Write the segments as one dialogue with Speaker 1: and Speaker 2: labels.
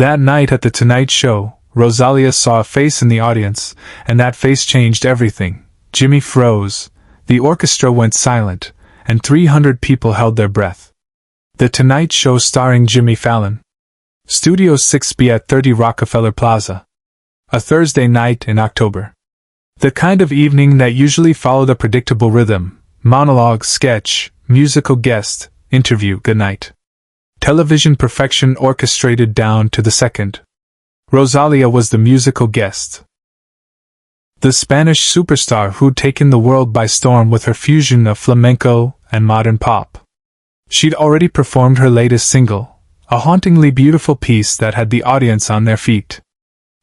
Speaker 1: That night at the Tonight Show, Rosalía saw a face in the audience, and that face changed everything. Jimmy froze, the orchestra went silent, and 300 people held their breath. The Tonight Show starring Jimmy Fallon. Studio 6B at 30 Rockefeller Plaza. A Thursday night in October. The kind of evening that usually followed a predictable rhythm: monologue, sketch, musical guest, interview, goodnight. Television perfection orchestrated down to the second. Rosalía was the musical guest. The Spanish superstar who'd taken the world by storm with her fusion of flamenco and modern pop. She'd already performed her latest single, a hauntingly beautiful piece that had the audience on their feet.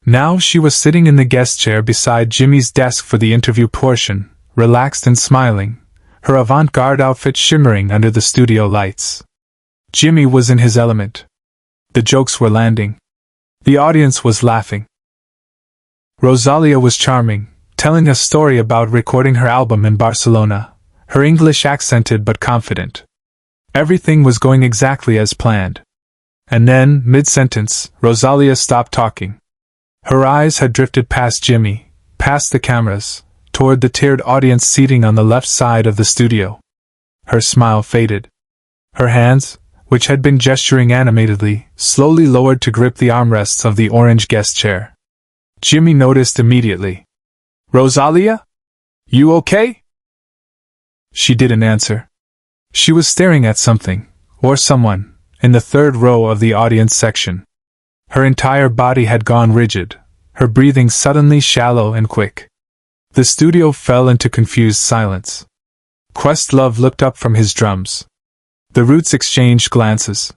Speaker 1: Now she was sitting in the guest chair beside Jimmy's desk for the interview portion, relaxed and smiling, her avant-garde outfit shimmering under the studio lights. Jimmy was in his element. The jokes were landing. The audience was laughing. Rosalía was charming, telling a story about recording her album in Barcelona, her English accented but confident. Everything was going exactly as planned. And then, mid-sentence, Rosalía stopped talking. Her eyes had drifted past Jimmy, past the cameras, toward the tiered audience seating on the left side of the studio. Her smile faded. Her hands, which had been gesturing animatedly, slowly lowered to grip the armrests of the orange guest chair. Jimmy noticed immediately. "Rosalía? You okay?" She didn't answer. She was staring at something, or someone, in the third row of the audience section. Her entire body had gone rigid, her breathing suddenly shallow and quick. The studio fell into confused silence. Questlove looked up from his drums. The Roots exchanged glances.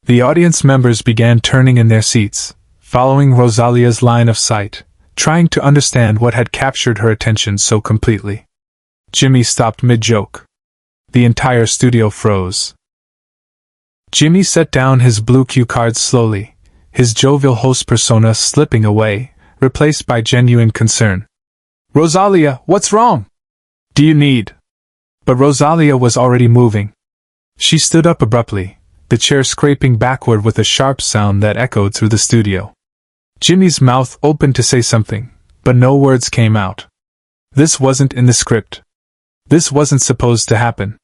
Speaker 1: The audience members began turning in their seats, following Rosalía's line of sight, trying to understand what had captured her attention so completely. Jimmy stopped mid-joke. The entire studio froze. Jimmy set down his blue cue cards slowly, his jovial host persona slipping away, replaced by genuine concern. "Rosalía, what's wrong? Do you need?" But Rosalía was already moving. She stood up abruptly, the chair scraping backward with a sharp sound that echoed through the studio. Jimmy's mouth opened to say something, but no words came out. This wasn't in the script. This wasn't supposed to happen.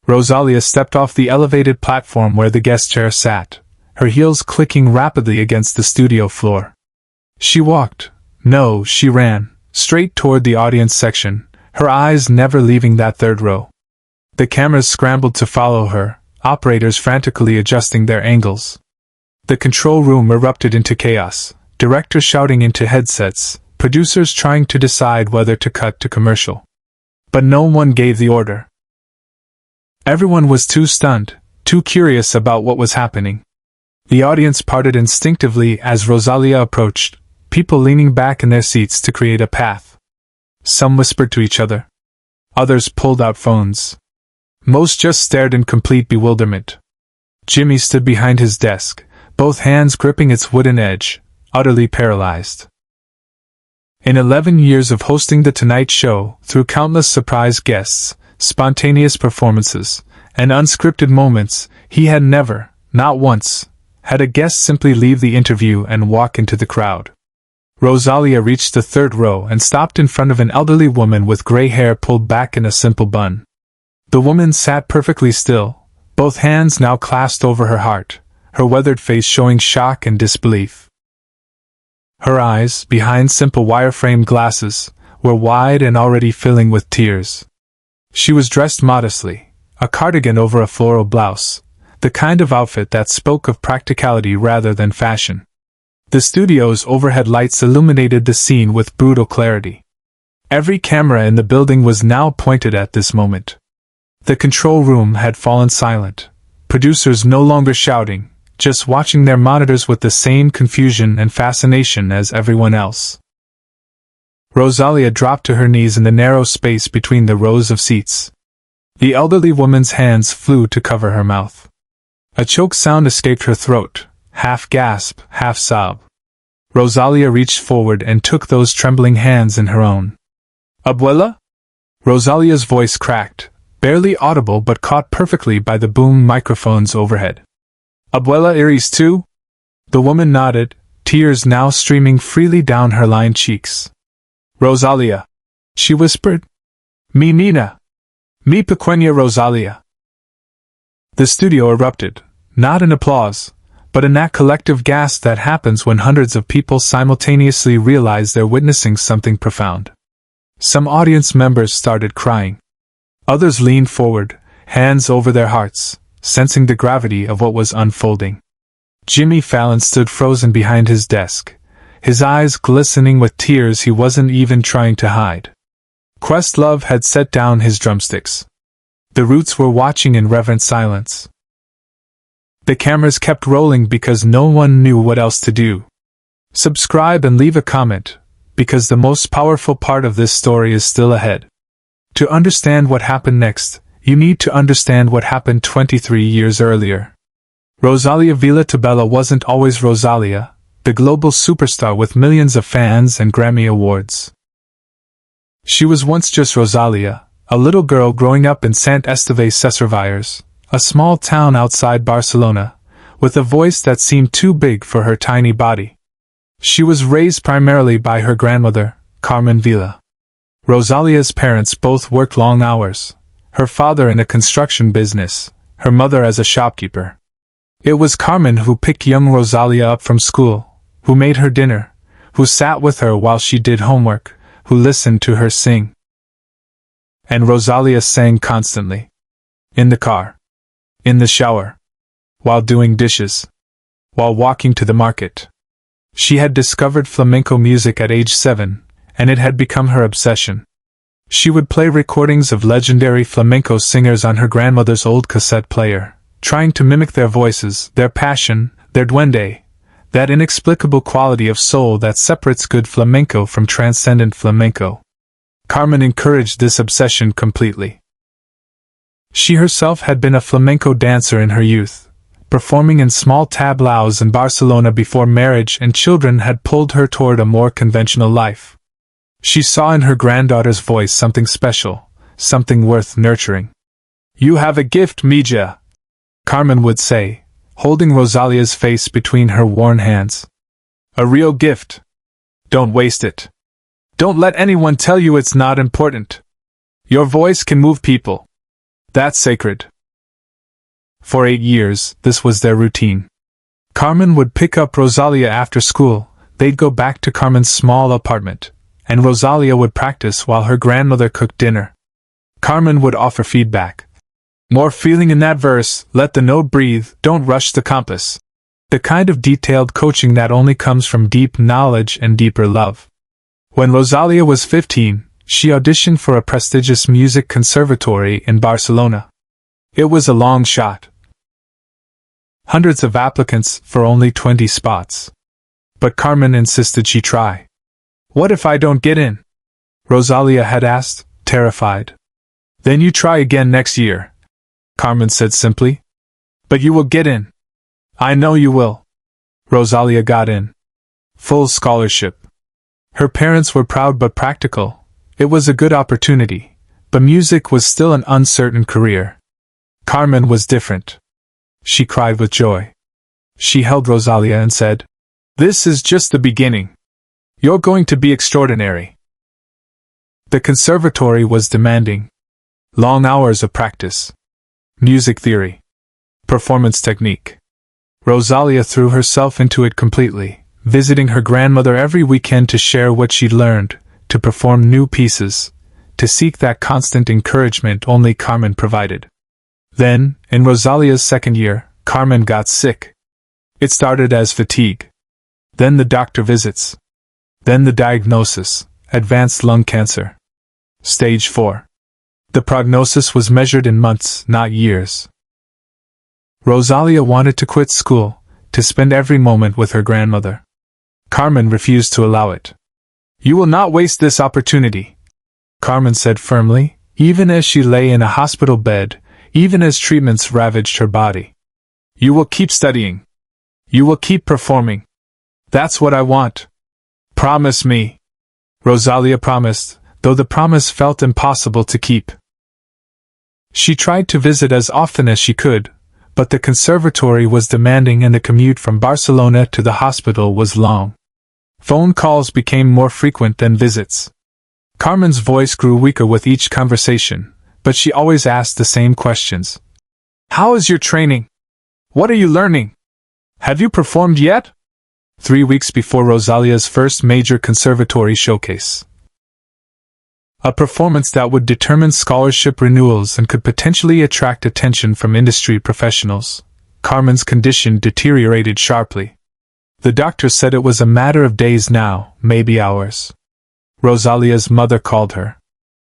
Speaker 1: Rosalía stepped off the elevated platform where the guest chair sat, her heels clicking rapidly against the studio floor. She walked, no, she ran, straight toward the audience section, her eyes never leaving that third row. The cameras scrambled to follow her, operators frantically adjusting their angles. The control room erupted into chaos, directors shouting into headsets, producers trying to decide whether to cut to commercial. But no one gave the order. Everyone was too stunned, too curious about what was happening. The audience parted instinctively as Rosalía approached, people leaning back in their seats to create a path. Some whispered to each other. Others pulled out phones. Most just stared in complete bewilderment. Jimmy stood behind his desk, both hands gripping its wooden edge, utterly paralyzed. In 11 years of hosting The Tonight Show, through countless surprise guests, spontaneous performances, and unscripted moments, he had never, not once, had a guest simply leave the interview and walk into the crowd. Rosalía reached the third row and stopped in front of an elderly woman with gray hair pulled back in a simple bun. The woman sat perfectly still, both hands now clasped over her heart, her weathered face showing shock and disbelief. Her eyes, behind simple wireframe glasses, were wide and already filling with tears. She was dressed modestly, a cardigan over a floral blouse, the kind of outfit that spoke of practicality rather than fashion. The studio's overhead lights illuminated the scene with brutal clarity. Every camera in the building was now pointed at this moment. The control room had fallen silent, producers no longer shouting, just watching their monitors with the same confusion and fascination as everyone else. Rosalía dropped to her knees in the narrow space between the rows of seats. The elderly woman's hands flew to cover her mouth. A choke sound escaped her throat, half gasp, half sob. Rosalía reached forward and took those trembling hands in her own. "Abuela?" Rosalía's voice cracked, barely audible but caught perfectly by the boom microphones overhead. "Abuela eres tú?" The woman nodded, tears now streaming freely down her lined cheeks. Rosalía, she whispered. Mi Nina. Mi pequeña Rosalía. The studio erupted, not in applause, but in that collective gasp that happens when hundreds of people simultaneously realize they're witnessing something profound. Some audience members started crying. Others leaned forward, hands over their hearts, sensing the gravity of what was unfolding. Jimmy Fallon stood frozen behind his desk, his eyes glistening with tears he wasn't even trying to hide. Questlove had set down his drumsticks. The Roots were watching in reverent silence. The cameras kept rolling because no one knew what else to do. Subscribe and leave a comment, because the most powerful part of this story is still ahead. To understand what happened next, you need to understand what happened 23 years earlier. Rosalía Villatobella wasn't always Rosalía, the global superstar with millions of fans and Grammy Awards. She was once just Rosalía, a little girl growing up in Sant Esteve Sesrovires, a small town outside Barcelona, with a voice that seemed too big for her tiny body. She was raised primarily by her grandmother, Carmen Vila. Rosalía's parents both worked long hours, her father in a construction business, her mother as a shopkeeper. It was Carmen who picked young Rosalía up from school, who made her dinner, who sat with her while she did homework, who listened to her sing. And Rosalía sang constantly. In the car. In the shower. While doing dishes. While walking to the market. She had discovered flamenco music at age 7, and it had become her obsession. She would play recordings of legendary flamenco singers on her grandmother's old cassette player, trying to mimic their voices, their passion, their duende, that inexplicable quality of soul that separates good flamenco from transcendent flamenco. Carmen encouraged this obsession completely. She herself had been a flamenco dancer in her youth, performing in small tablaos in Barcelona before marriage and children had pulled her toward a more conventional life. She saw in her granddaughter's voice something special, something worth nurturing. "You have a gift, Mija," Carmen would say, holding Rosalía's face between her worn hands. "A real gift. Don't waste it. Don't let anyone tell you it's not important. Your voice can move people. That's sacred." For 8 years, this was their routine. Carmen would pick up Rosalía after school, they'd go back to Carmen's small apartment, and Rosalía would practice while her grandmother cooked dinner. Carmen would offer feedback. "More feeling in that verse, let the note breathe, don't rush the compass." The kind of detailed coaching that only comes from deep knowledge and deeper love. When Rosalía was 15, she auditioned for a prestigious music conservatory in Barcelona. It was a long shot. Hundreds of applicants for only 20 spots. But Carmen insisted she try. "What if I don't get in?" Rosalía had asked, terrified. "Then you try again next year," Carmen said simply. "But you will get in. I know you will." Rosalía got in. Full scholarship. Her parents were proud but practical. It was a good opportunity, but music was still an uncertain career. Carmen was different. She cried with joy. She held Rosalía and said, "This is just the beginning. You're going to be extraordinary." The conservatory was demanding. Long hours of practice. Music theory. Performance technique. Rosalía threw herself into it completely, visiting her grandmother every weekend to share what she'd learned, to perform new pieces, to seek that constant encouragement only Carmen provided. Then, in Rosalía's second year, Carmen got sick. It started as fatigue. Then the doctor visits. Then the diagnosis, advanced lung cancer. Stage 4. The prognosis was measured in months, not years. Rosalía wanted to quit school, to spend every moment with her grandmother. Carmen refused to allow it. "You will not waste this opportunity," Carmen said firmly, even as she lay in a hospital bed, even as treatments ravaged her body. "You will keep studying. You will keep performing. That's what I want. Promise me." Rosalía promised, though the promise felt impossible to keep. She tried to visit as often as she could, But the conservatory was demanding and the commute from Barcelona to the hospital was long. Phone calls became more frequent than visits. Carmen's voice grew weaker with each conversation, but she always asked the same questions. How is your training? What are you learning? Have you performed yet? 3 weeks before Rosalía's first major conservatory showcase. A performance that would determine scholarship renewals and could potentially attract attention from industry professionals. Carmen's condition deteriorated sharply. The doctor said it was a matter of days now, maybe hours. Rosalía's mother called her.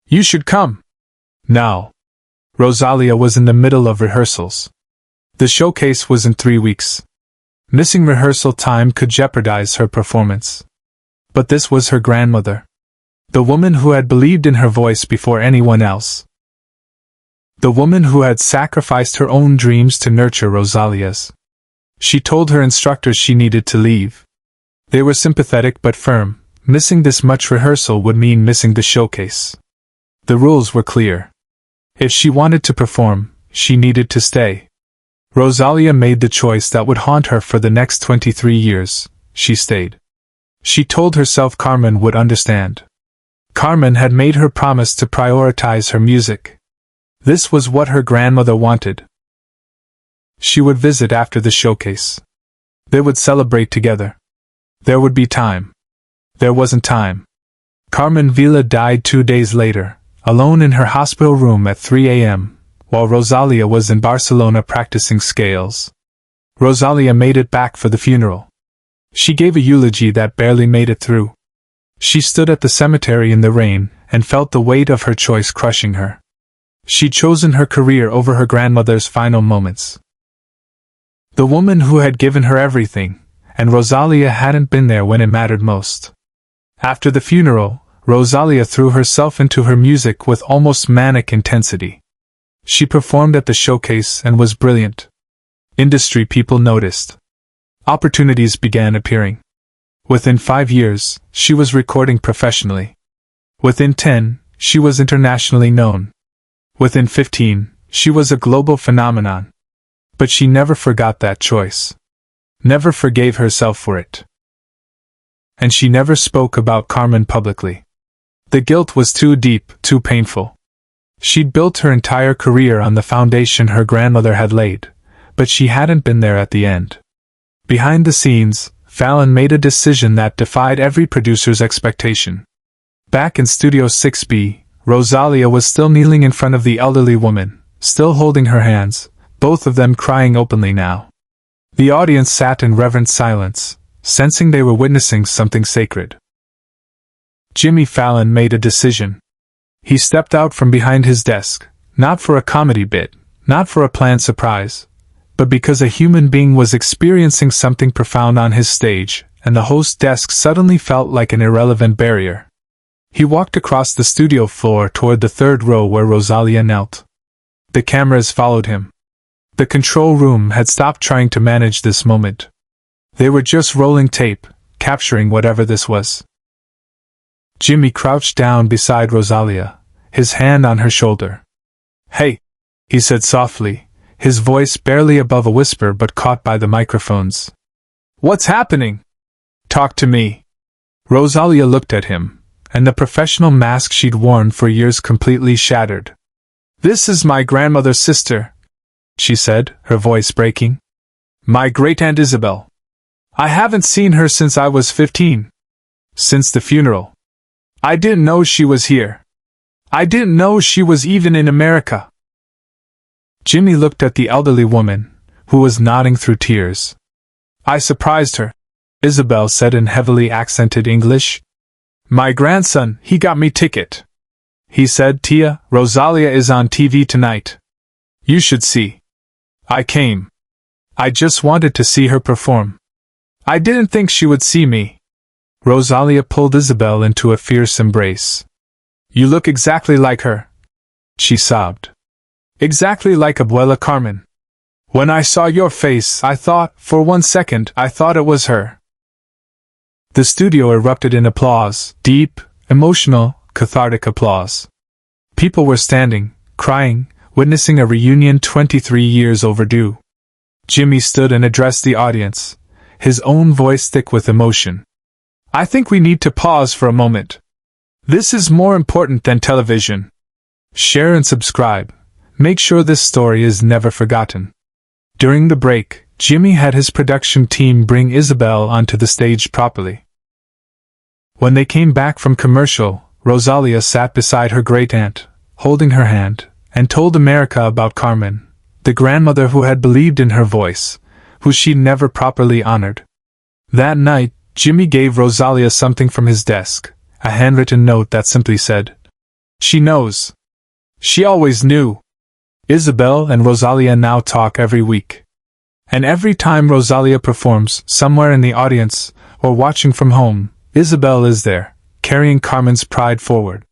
Speaker 1: You should come. Now. Rosalía was in the middle of rehearsals. The showcase was in 3 weeks. Missing rehearsal time could jeopardize her performance. But this was her grandmother. The woman who had believed in her voice before anyone else. The woman who had sacrificed her own dreams to nurture Rosalía's. She told her instructors she needed to leave. They were sympathetic but firm. Missing this much rehearsal would mean missing the showcase. The rules were clear. If she wanted to perform, she needed to stay. Rosalía made the choice that would haunt her for the next 23 years. She stayed. She told herself Carmen would understand. Carmen had made her promise to prioritize her music. This was what her grandmother wanted. She would visit after the showcase. They would celebrate together. There would be time. There wasn't time. Carmen Vila died 2 days later, alone in her hospital room at 3 a.m., while Rosalía was in Barcelona practicing scales. Rosalía made it back for the funeral. She gave a eulogy that barely made it through. She stood at the cemetery in the rain and felt the weight of her choice crushing her. She'd chosen her career over her grandmother's final moments. The woman who had given her everything, and Rosalía hadn't been there when it mattered most. After the funeral, Rosalía threw herself into her music with almost manic intensity. She performed at the showcase and was brilliant. Industry people noticed. Opportunities began appearing. Within 5 years, she was recording professionally. Within 10, she was internationally known. Within 15, she was a global phenomenon. But she never forgot that choice. Never forgave herself for it. And she never spoke about Carmen publicly. The guilt was too deep, too painful. She'd built her entire career on the foundation her grandmother had laid, but she hadn't been there at the end. Behind the scenes, Fallon made a decision that defied every producer's expectation. Back in Studio 6B, Rosalía was still kneeling in front of the elderly woman, still holding her hands, both of them crying openly now. The audience sat in reverent silence, sensing they were witnessing something sacred. Jimmy Fallon made a decision. He stepped out from behind his desk, not for a comedy bit, not for a planned surprise, but because a human being was experiencing something profound on his stage, and the host's desk suddenly felt like an irrelevant barrier. He walked across the studio floor toward the third row where Rosalía knelt. The cameras followed him. The control room had stopped trying to manage this moment. They were just rolling tape, capturing whatever this was. Jimmy crouched down beside Rosalía, his hand on her shoulder. Hey, he said softly, his voice barely above a whisper but caught by the microphones. What's happening? Talk to me. Rosalía looked at him, and the professional mask she'd worn for years completely shattered. This is my grandmother's sister, she said, her voice breaking. My great-aunt Isabel. I haven't seen her since I was 15. Since the funeral. I didn't know she was here. I didn't know she was even in America. Jimmy looked at the elderly woman, who was nodding through tears. I surprised her, Isabel said in heavily accented English. My grandson, he got me ticket. He said, Tia, Rosalía is on TV tonight. You should see. I came. I just wanted to see her perform. I didn't think she would see me. Rosalía pulled Isabel into a fierce embrace. You look exactly like her, she sobbed. Exactly like Abuela Carmen. When I saw your face, I thought, for 1 second, I thought it was her. The studio erupted in applause, deep, emotional, cathartic applause. People were standing, crying, witnessing a reunion 23 years overdue. Jimmy stood and addressed the audience, his own voice thick with emotion. I think we need to pause for a moment. This is more important than television. Share and subscribe. Make sure this story is never forgotten. During the break, Jimmy had his production team bring Isabel onto the stage properly. When they came back from commercial, Rosalía sat beside her great-aunt, holding her hand, and told America about Carmen, the grandmother who had believed in her voice, who she never properly honored. That night, Jimmy gave Rosalía something from his desk, a handwritten note that simply said, "She knows. She always knew." Isabel and Rosalía now talk every week. And every time Rosalía performs, somewhere in the audience, or watching from home, Isabel is there, carrying Carmen's pride forward.